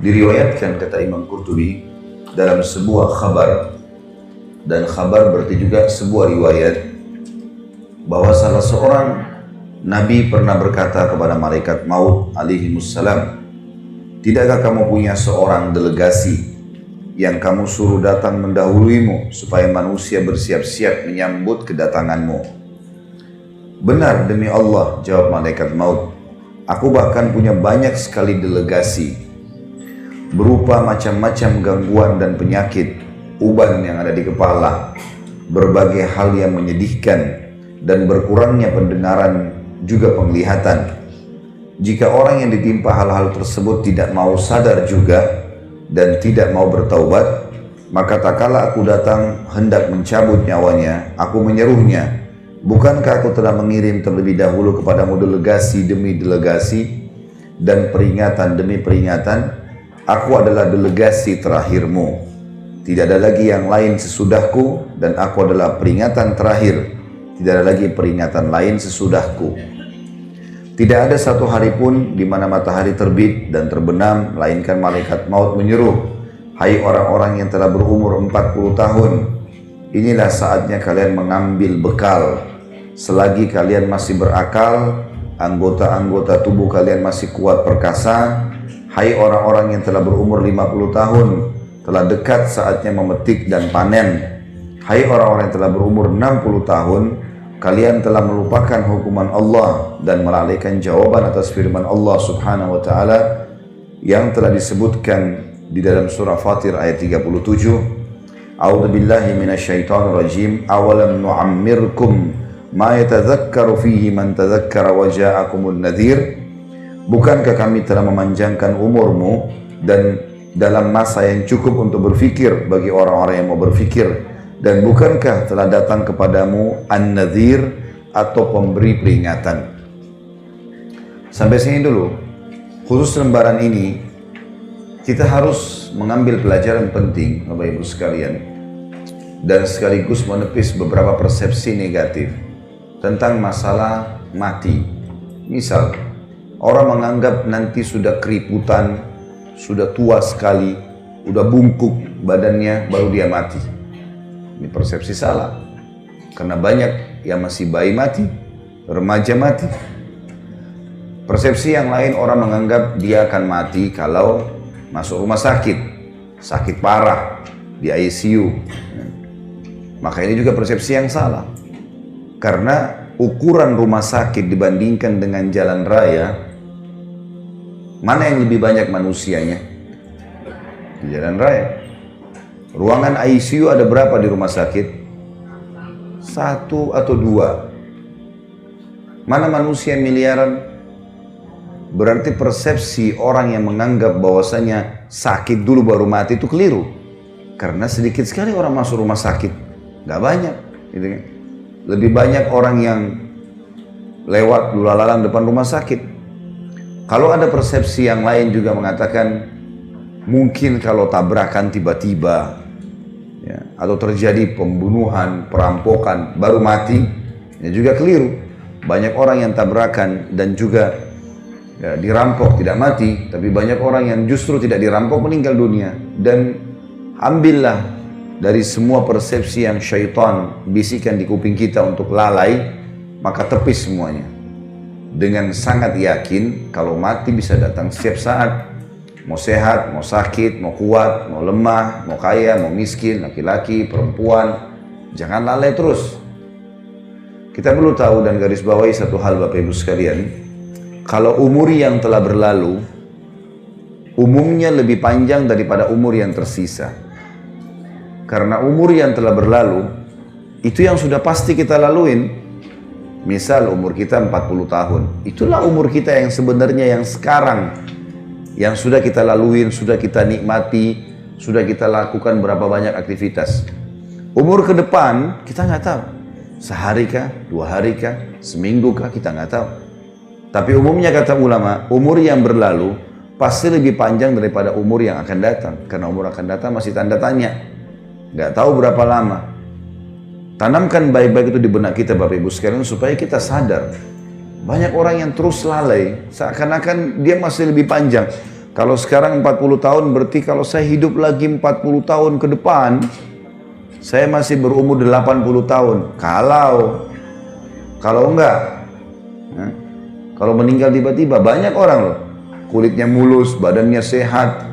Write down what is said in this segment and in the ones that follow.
Diriwayatkan kata Imam Qurtubi dalam sebuah khabar, dan khabar berarti juga sebuah riwayat, bahwa salah seorang Nabi pernah berkata kepada malaikat maut alaihimussalam, "Tidakkah kamu punya seorang delegasi yang kamu suruh datang mendahuluimu supaya manusia bersiap-siap menyambut kedatanganmu?" "Benar demi Allah," jawab malaikat maut, "aku bahkan punya banyak sekali delegasi berupa macam-macam gangguan dan penyakit, uban yang ada di kepala, berbagai hal yang menyedihkan, dan berkurangnya pendengaran juga penglihatan. Jika orang yang ditimpa hal-hal tersebut tidak mau sadar juga dan tidak mau bertaubat, maka tak kala aku datang hendak mencabut nyawanya, aku menyeruhnya, 'Bukankah aku telah mengirim terlebih dahulu kepadamu delegasi demi delegasi dan peringatan demi peringatan? Aku adalah delegasi terakhirmu. Tidak ada lagi yang lain sesudahku, dan aku adalah peringatan terakhir. Tidak ada lagi peringatan lain sesudahku. Tidak ada satu hari pun di mana matahari terbit dan terbenam, melainkan malaikat maut menyeru, 'Hai orang-orang yang telah berumur 40 tahun, inilah saatnya kalian mengambil bekal. Selagi kalian masih berakal, anggota-anggota tubuh kalian masih kuat perkasa. Hai orang-orang yang telah berumur 50 tahun, telah dekat saatnya memetik dan panen. Hai orang-orang yang telah berumur 60 tahun, kalian telah melupakan hukuman Allah dan melalaikan jawaban atas firman Allah subhanahu wa ta'ala yang telah disebutkan di dalam surah Fatir ayat 37. A'udzu billahi minasyaitonir rajim. Awalam nu'ammirkum ma yatadzakkaru fihi man tadzakkara wa ja'akumun nadhir. Bukankah kami telah memanjangkan umurmu dan dalam masa yang cukup untuk berfikir bagi orang-orang yang mau berfikir, dan bukankah telah datang kepadamu an-nadhir atau pemberi peringatan?" Sampai sini dulu. Khusus lembaran ini kita harus mengambil pelajaran penting Bapak Ibu sekalian, dan sekaligus menepis beberapa persepsi negatif tentang masalah mati. Misal, orang menganggap nanti sudah keriputan, sudah tua sekali, udah bungkuk badannya, baru dia mati. Ini persepsi salah. Karena banyak yang masih bayi mati, remaja mati. Persepsi yang lain, orang menganggap dia akan mati kalau masuk rumah sakit, sakit parah, di ICU. Maka ini juga persepsi yang salah. Karena ukuran rumah sakit dibandingkan dengan jalan raya, mana yang lebih banyak manusianya? Di jalan raya. Ruangan ICU ada berapa di rumah sakit? 1 atau 2. Mana manusia miliaran? Berarti persepsi orang yang menganggap bahwasanya sakit dulu baru mati itu keliru. Karena sedikit sekali orang masuk rumah sakit. Gak banyak. Gitu kan? Lebih banyak orang yang lewat lulalang depan rumah sakit. Kalau ada persepsi yang lain juga mengatakan mungkin kalau tabrakan tiba-tiba ya, atau terjadi pembunuhan, perampokan baru mati, ya juga keliru. Banyak orang yang tabrakan dan juga ya, dirampok tidak mati, tapi banyak orang yang justru tidak dirampok meninggal dunia. Dan ambillah dari semua persepsi yang syaitan bisikan di kuping kita untuk lalai, maka tepis semuanya. Dengan sangat yakin kalau mati bisa datang setiap saat. Mau sehat, mau sakit, mau kuat, mau lemah, mau kaya, mau miskin, laki-laki, perempuan. Jangan lalai terus. Kita perlu tahu dan garis bawahi satu hal Bapak Ibu sekalian. Kalau umur yang telah berlalu, umumnya lebih panjang daripada umur yang tersisa. Karena umur yang telah berlalu, itu yang sudah pasti kita laluin. Misal umur kita 40 tahun, itulah umur kita yang sebenarnya yang sekarang, yang sudah kita laluin, sudah kita nikmati, sudah kita lakukan berapa banyak aktivitas. Umur ke depan kita nggak tahu, sehari kah, 2 hari kah, seminggu kah, kita nggak tahu. Tapi umumnya kata ulama, umur yang berlalu pasti lebih panjang daripada umur yang akan datang, karena umur akan datang masih tanda tanya, nggak tahu berapa lama. Tanamkan baik-baik itu di benak kita Bapak Ibu sekalian supaya kita sadar. Banyak orang yang terus lalai, seakan-akan dia masih lebih panjang. Kalau sekarang 40 tahun berarti kalau saya hidup lagi 40 tahun ke depan, saya masih berumur 80 tahun. Kalau enggak, kalau meninggal tiba-tiba, banyak orang loh, kulitnya mulus, badannya sehat,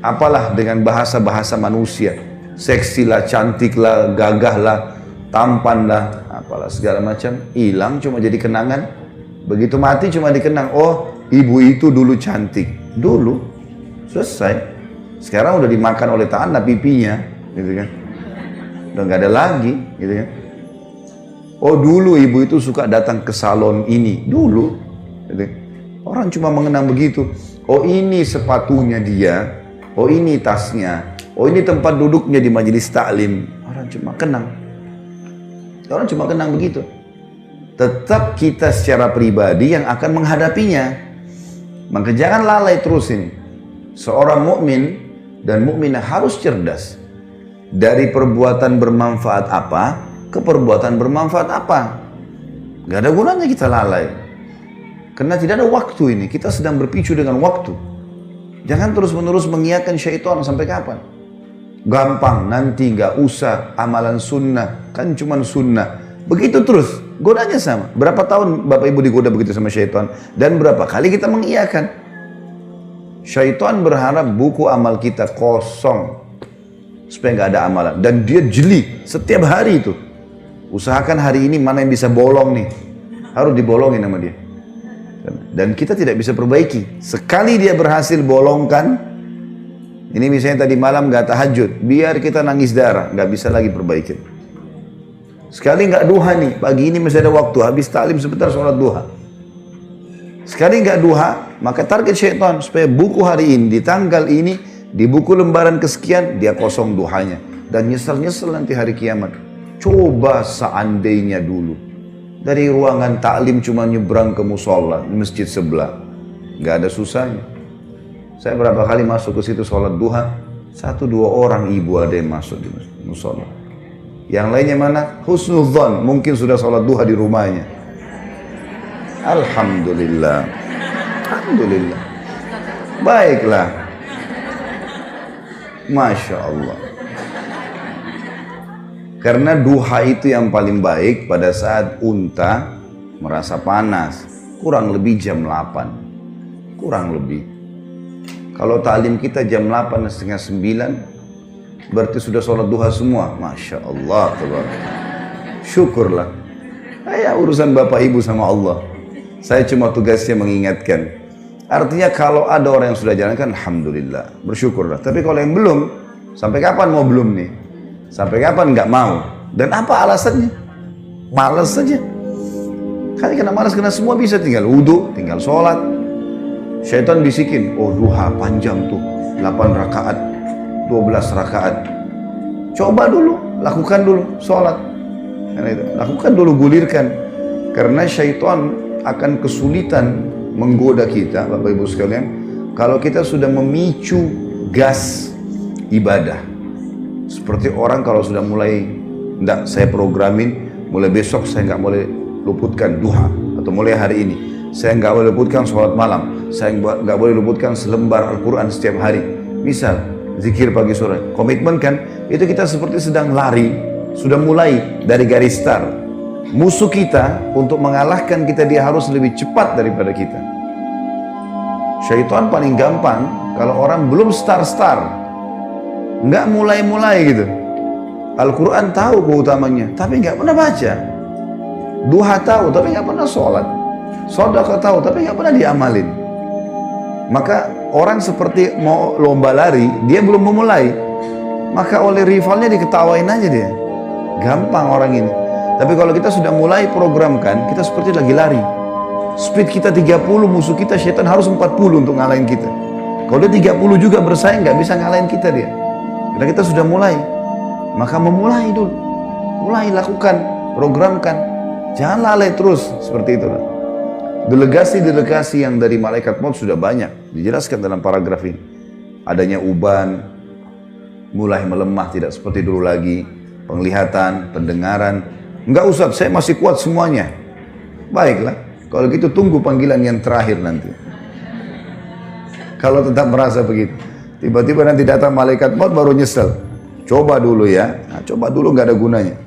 apalah dengan bahasa-bahasa manusia, seksi lah, cantik lah, gagah lah, tampan lah, apalah segala macam, hilang cuma jadi kenangan. Begitu mati cuma dikenang, oh ibu itu dulu cantik, dulu, selesai. Sekarang udah dimakan oleh tanah pipinya, gitu kan, udah nggak ada lagi, gitu kan. Oh dulu ibu itu suka datang ke salon ini, dulu. Gitu. Orang cuma mengenang begitu. Oh ini sepatunya dia, oh ini tasnya, oh ini tempat duduknya di majelis taklim. Orang cuma kenang. Orang cuma kenang begitu. Tetap kita secara pribadi yang akan menghadapinya. Maka jangan lalai terus ini. Seorang mukmin dan mukminah harus cerdas. Dari perbuatan bermanfaat apa ke perbuatan bermanfaat apa. Gak ada gunanya kita lalai. Karena tidak ada waktu ini. Kita sedang berpicu dengan waktu. Jangan terus-menerus mengiyakan syaitan sampai kapan. Gampang, nanti gak usah amalan sunnah. Kan cuma sunnah. Begitu terus, godanya sama. Berapa tahun Bapak Ibu digoda begitu sama syaitan? Dan berapa kali kita mengiyakan? Syaitan berharap buku amal kita kosong. Supaya nggak ada amalan. Dan dia jeli setiap hari itu. Usahakan hari ini mana yang bisa bolong nih. Harus dibolongin sama dia. Dan kita tidak bisa perbaiki. Sekali dia berhasil bolongkan, ini misalnya tadi malam nggak tahajud, biar kita nangis darah, nggak bisa lagi perbaikin. Sekali nggak duha nih, pagi ini masih ada waktu, habis taklim sebentar sholat duha. Sekali nggak duha, maka target syaitan supaya buku hari ini, di tanggal ini, di buku lembaran kesekian, dia kosong duhanya. Dan nyesel-nyesel nanti hari kiamat. Coba seandainya dulu, dari ruangan taklim cuma nyebrang ke musola, di masjid sebelah. Nggak ada susahnya. Saya berapa kali masuk ke situ sholat duha, 1-2 orang ibu ada yang masuk di musola. Yang lainnya mana? Husnudzon, mungkin sudah sholat duha di rumahnya. Alhamdulillah. Alhamdulillah. Baiklah. Masya Allah. Karena duha itu yang paling baik pada saat unta merasa panas. Kurang lebih jam 8. Kurang lebih. Kalau taklim kita jam 8 setengah 9, berarti sudah sholat duha semua. Masya Allah. Syukurlah. Ya urusan Bapak Ibu sama Allah. Saya cuma tugasnya mengingatkan. Artinya kalau ada orang yang sudah jalankan, alhamdulillah, bersyukurlah. Tapi kalau yang belum, sampai kapan mau belum nih? Sampai kapan nggak mau? Dan apa alasannya? Malas saja. Karena malas, karena semua bisa, tinggal wudhu, tinggal sholat. Syaitan bisikin, oh duha panjang tuh, 8 rakaat, 12 rakaat. Coba dulu, lakukan dulu sholat. Lakukan dulu, gulirkan. Karena syaitan akan kesulitan menggoda kita, Bapak Ibu sekalian, kalau kita sudah memicu gas ibadah. Seperti orang kalau sudah mulai, enggak, saya programin, mulai besok saya nggak boleh luputkan duha, atau mulai hari ini saya nggak boleh luputkan sholat malam, saya nggak boleh luputkan selembar Al-Quran setiap hari. Misal zikir pagi sore, komitmen kan? Itu kita seperti sedang lari, sudah mulai dari garis start. Musuh kita untuk mengalahkan kita, dia harus lebih cepat daripada kita. Syaitan paling gampang kalau orang belum start, nggak mulai gitu. Al-Quran tahu keutamanya, tapi nggak pernah baca. Duha tahu, tapi nggak pernah sholat. Sedekah tahu, tapi nggak pernah diamalin. Maka orang seperti mau lomba lari, dia belum memulai. Maka oleh rivalnya diketawain aja dia. Gampang orang ini. Tapi kalau kita sudah mulai programkan, kita seperti lagi lari. Speed kita 30, musuh kita syaitan harus 40 untuk ngalahin kita. Kalau dia 30 juga bersaing, nggak bisa ngalahin kita dia. Karena kita sudah mulai. Maka memulai dulu. Mulai, lakukan, programkan. Jangan lalai terus, seperti itu. Delegasi-delegasi yang dari malaikat maut sudah banyak. Dijelaskan dalam paragraf ini. Adanya uban, mulai melemah, tidak seperti dulu lagi. Penglihatan, pendengaran. Enggak Ustaz, saya masih kuat semuanya. Baiklah, kalau gitu tunggu panggilan yang terakhir nanti. Kalau tetap merasa begitu. Tiba-tiba nanti datang malaikat maut baru nyesel. Coba dulu ya. Nah, coba dulu nggak ada gunanya.